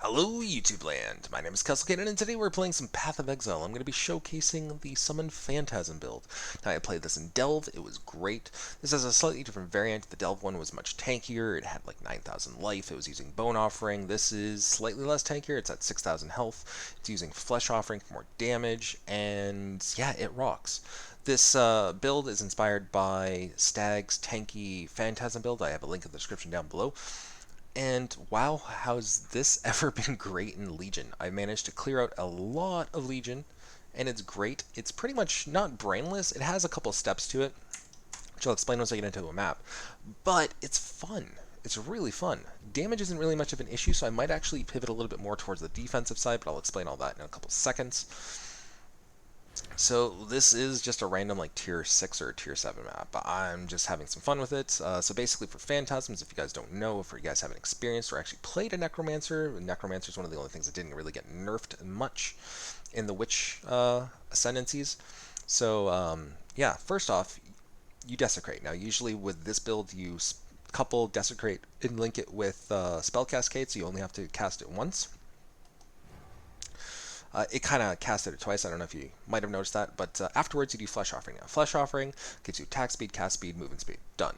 Hello YouTube land, my name is Kesselkaden and today we're playing some Path of Exile. I'm going to be showcasing the Summon Phantasm build. Now I played this in Delve, it was great. This has a slightly different variant. The Delve one was much tankier, it had like 9,000 life, it was using Bone Offering. This is slightly less tankier, it's at 6,000 health, it's using Flesh Offering for more damage, and yeah, it rocks. This build is inspired by Stag's tanky Phantasm build. I have a link in the description down below. And wow, how's this ever been great in Legion? I managed to clear out a lot of Legion, and it's great. It's pretty much not brainless. It has a couple steps to it, which I'll explain once I get into a map. But it's fun. It's really fun. Damage isn't really much of an issue, so I might actually pivot a little bit more towards the defensive side, but I'll explain all that in a couple seconds. So this is just a random like tier 6 or tier 7 map. I'm just having some fun with it. So basically for Phantasms, if you guys don't know, if you guys haven't experienced or actually played a Necromancer, Necromancer is one of the only things that didn't really get nerfed much in the Witch Ascendancies. So yeah, first off, you Desecrate. Now usually with this build you couple Desecrate and link it with Spell Cascade, so you only have to cast it once. It kind of casted it twice. I don't know if you might have noticed that, but afterwards you do Flesh Offering. Now, Flesh Offering gives you attack speed, cast speed, movement speed. Done.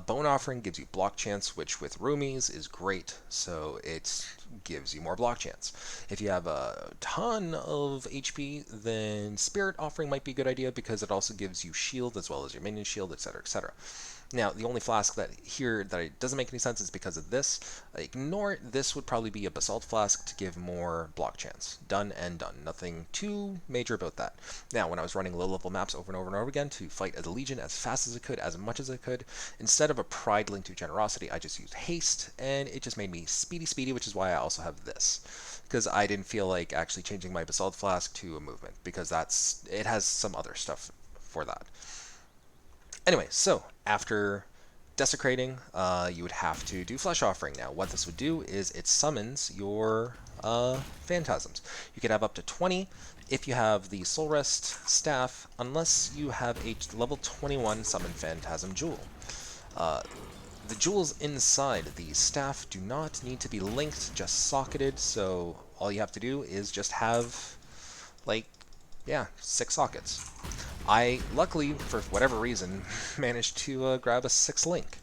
Bone Offering gives you block chance, which with roomies is great, so it gives you more block chance. If you have a ton of HP, then Spirit Offering might be a good idea because it also gives you shield as well as your minion shield, etc., etc. Now, the only flask that here that it doesn't make any sense is because of this. Ignore it. This would probably be a Basalt Flask to give more block chance. Done and done. Nothing too major about that. Now, when I was running low-level maps over and over and over again to fight as a Legion as fast as I could, as much as I could, instead of a Pride linked to Generosity, I just used Haste, and it just made me speedy, which is why I also have this. Because I didn't feel like actually changing my Basalt Flask to a movement, because it has some other stuff for that. Anyway, so after Desecrating, you would have to do Flesh Offering. Now, what this would do is it summons your Phantasms. You could have up to 20 if you have the Soulwrest staff, unless you have a level 21 Summon Phantasm Jewel. The jewels inside the staff do not need to be linked, just socketed, so all you have to do is just have, like, yeah, 6 sockets. I, luckily, for whatever reason, managed to grab a 6 link.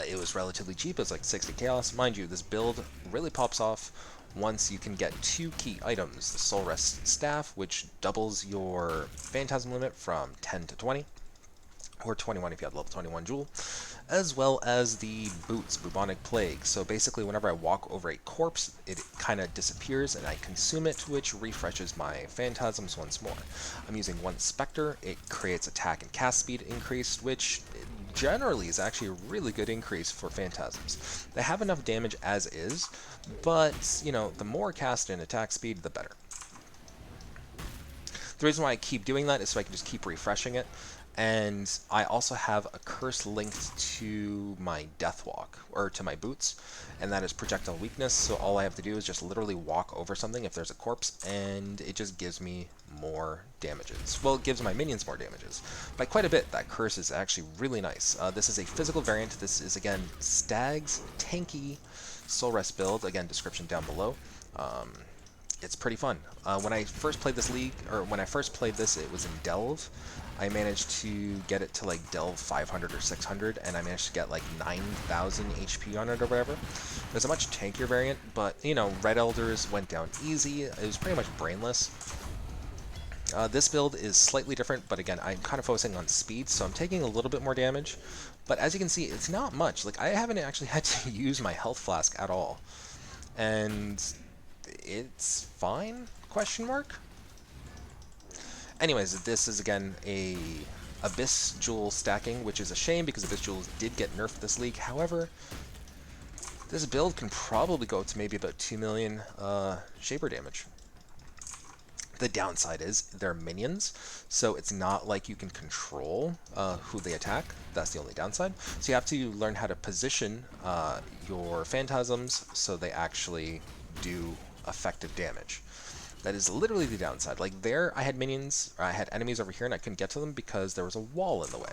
It was relatively cheap, it was like 60 chaos. Mind you, this build really pops off once you can get 2 key items. The Soulwrest Staff, which doubles your Phantasm limit from 10 to 20, or 21 if you have level 21 Jewel, as well as the boots, Bubonic Plague. So basically whenever I walk over a corpse, it kind of disappears and I consume it, which refreshes my Phantasms once more. I'm using 1 Spectre, it creates attack and cast speed increased, which generally is actually a really good increase for Phantasms. They have enough damage as is, but, you know, the more cast and attack speed, the better. The reason why I keep doing that is so I can just keep refreshing it. And I also have a curse linked to my Deathwalk, or to my boots, and that is Projectile Weakness, so all I have to do is just literally walk over something if there's a corpse, and it just gives me more damages. Well, it gives my minions more damages. By quite a bit, that curse is actually really nice. This is a physical variant. This is, again, Stag's tanky Soulwrest build. Again, description down below. It's pretty fun. When I first played this league, or when I first played this, it was in Delve. I managed to get it to like Delve 500 or 600, and I managed to get like 9,000 HP on it or whatever. There's a much tankier variant, but you know, Red Elders went down easy. It was pretty much brainless. This build is slightly different, but again, I'm kind of focusing on speed, so I'm taking a little bit more damage. But as you can see, it's not much. Like, I haven't actually had to use my health flask at all. And it's fine? Question mark? Anyways, this is again a Abyss Jewel stacking, which is a shame because Abyss Jewels did get nerfed this league. However, this build can probably go to maybe about 2 million Shaper damage. The downside is they're minions, so it's not like you can control who they attack. That's the only downside. So you have to learn how to position your Phantasms so they actually do effective damage. That is literally the downside. Like there, I had minions, or I had enemies over here, and I couldn't get to them because there was a wall in the way.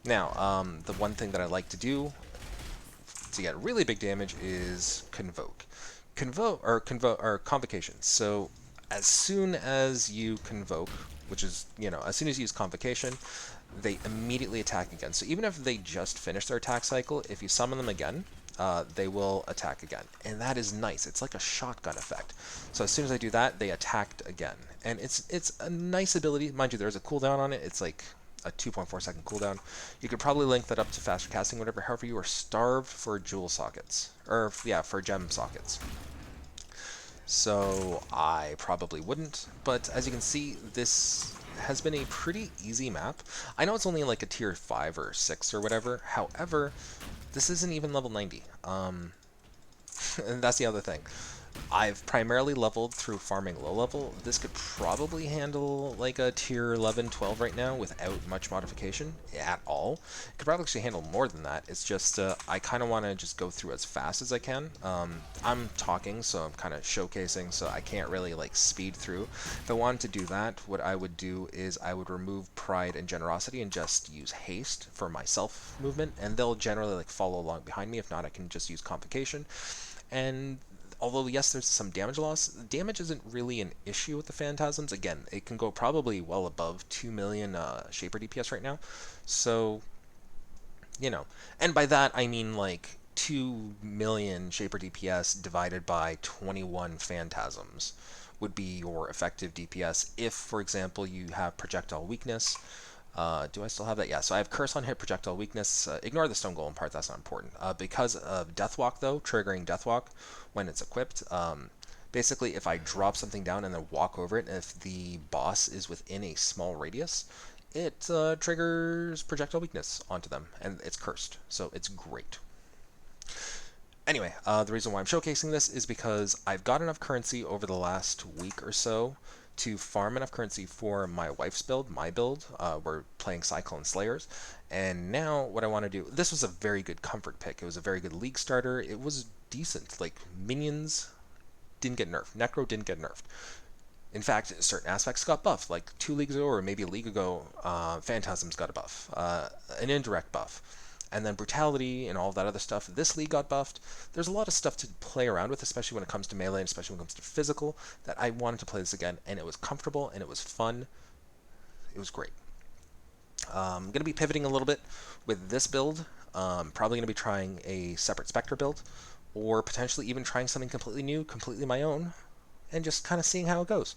Now, the one thing that I like to do to get really big damage is Convoke. Convocation. So as soon as you convoke, which is, as soon as you use Convocation, they immediately attack again. So even if they just finish their attack cycle, if you summon them again, they will attack again. And that is nice. It's like a shotgun effect. So as soon as I do that, they attacked again. And it's a nice ability. Mind you, there's a cooldown on it. It's like a 2.4-second cooldown. You could probably link that up to faster casting, whatever. However, you are starved for jewel sockets. Or, yeah, for gem sockets. So I probably wouldn't. But as you can see, this has been a pretty easy map. I know it's only like a tier 5 or 6 or whatever. However, this isn't even level 90. And that's the other thing. I've primarily leveled through farming low level. This could probably handle like a tier 11, 12 right now without much modification at all. It could probably actually handle more than that. It's just I kind of want to just go through as fast as I can. I'm talking, so I'm kind of showcasing, so I can't really like speed through. If I wanted to do that, what I would do is I would remove pride and generosity and just use haste for my self movement, and they'll generally like follow along behind me. If not, I can just use convocation. And although, yes, there's some damage loss, damage isn't really an issue with the Phantasms. Again, it can go probably well above 2 million Shaper DPS right now. So, and by that I mean like 2 million Shaper DPS divided by 21 Phantasms would be your effective DPS if, for example, you have projectile weakness. Do I still have that? Yeah, so I have Curse on Hit, Projectile Weakness. Ignore the Stone Golem part, that's not important. Because of Deathwalk, though, triggering Deathwalk when it's equipped, basically if I drop something down and then walk over it, if the boss is within a small radius, it triggers Projectile Weakness onto them, and it's cursed, so it's great. Anyway, the reason why I'm showcasing this is because I've got enough currency over the last week or so to farm enough currency for my wife's build, my build. We're playing Cyclone Slayers, and now what I want to do, this was a very good comfort pick. It was a very good league starter. It was decent. Like, minions didn't get nerfed. Necro didn't get nerfed. In fact, certain aspects got buffed. Like 2 leagues ago, or maybe a league ago, Phantasms got a buff, an indirect buff. And then Brutality and all that other stuff. This league got buffed. There's a lot of stuff to play around with, especially when it comes to melee, and especially when it comes to physical, that I wanted to play this again, and it was comfortable, and it was fun. It was great. I'm going to be pivoting a little bit with this build. Probably going to be trying a separate Spectre build, or potentially even trying something completely new, completely my own, and just kind of seeing how it goes.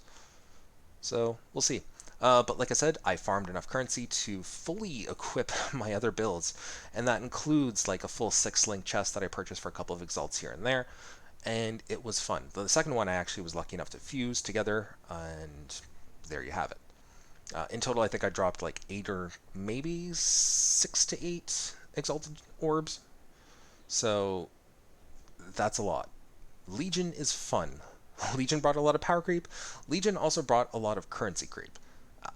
So, we'll see. But like I said, I farmed enough currency to fully equip my other builds, and that includes like a full 6-link chest that I purchased for a couple of exalts here and there, and it was fun. The second one I actually was lucky enough to fuse together, and there you have it. In total, I think I dropped like 8 or maybe 6 to 8 exalted orbs, so that's a lot. Legion is fun. Legion brought a lot of power creep. Legion also brought a lot of currency creep.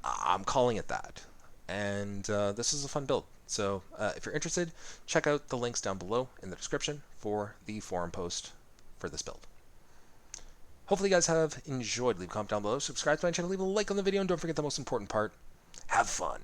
I'm calling it that. And this is a fun build. So if you're interested, check out the links down below in the description for the forum post for this build. Hopefully you guys have enjoyed. Leave a comment down below, subscribe to my channel, leave a like on the video, and don't forget the most important part, have fun.